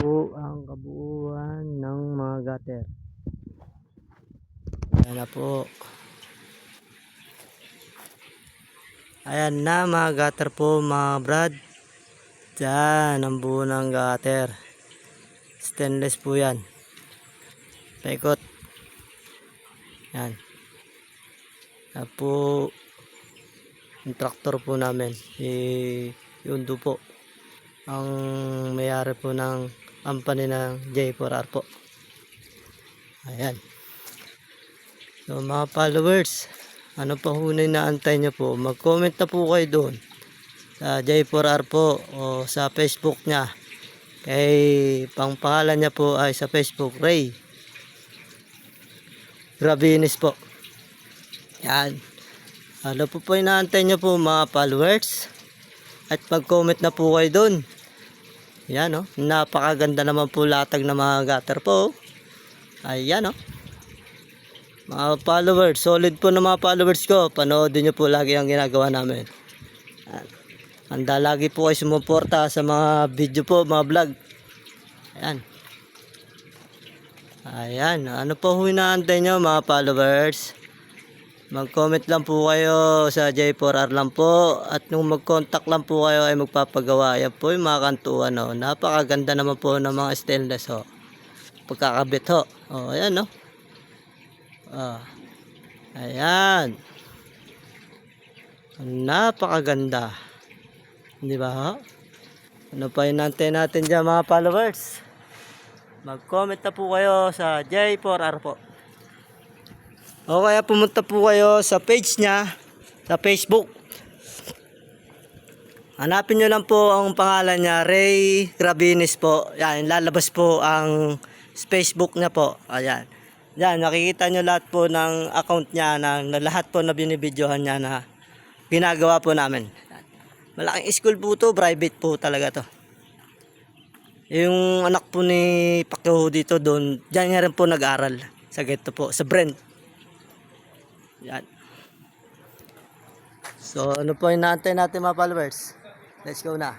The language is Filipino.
po ang kabuuan ng mga gutter. Ayan na po. Ayan na mga gutter po mga brad. Diyan ang buo ng gutter. Stainless po yan. Paikot. Yan. Yan po yung tractor po namin. Yundo po. Ang mayari po ng company ng J4R po. Ayan. So mga followers, ano pa hunay na antay nyo po, mag-comment na po kayo doon sa J4R po o sa Facebook nya. Kay pangpangalan niya po ay sa Facebook Ray Gravinis po. Yan. Ano po po inaantay nyo po mga followers, at mag-comment na po kayo doon. Yan o, napakaganda naman po latag na mga gutter po. Ayan o, mga followers, solid po na mga followers ko. Panoodin nyo po lagi ang ginagawa namin. Handa lagi po kayo sumuporta sa mga video po, mga vlog. Ayan. Ayan, ano po hinaantay nyo mga followers? Mag-comment lang po kayo sa J4R lang po. At nung mag-contact lang po kayo ay magpapagawa. Yan po yung mga kantuan. Oh. Napakaganda naman po ng mga stainless. Oh. Pagkakabit ho. Oh, ayan no. Oh. Ayan. Napakaganda. Di ba ho? Ano pa hinantay natin dyan mga followers? Mag-comment na po kayo sa J4R po. O kaya pumunta po kayo sa page niya sa Facebook. Hanapin nyo lang po ang pangalan niya, Ray Gravinis po. Yan, lalabas po ang Facebook niya po. Ayan. Yan, nakikita nyo lahat po ng account niya na lahat po na binibidyohan niya na ginagawa po namin. Malaking school po to, private po talaga to. Yung anak po ni Pacquiao dito doon, diyan nga rin po nag-aral sa ganito po, sa Brent. Yan. So ano po inaantay natin mga followers? Let's go na.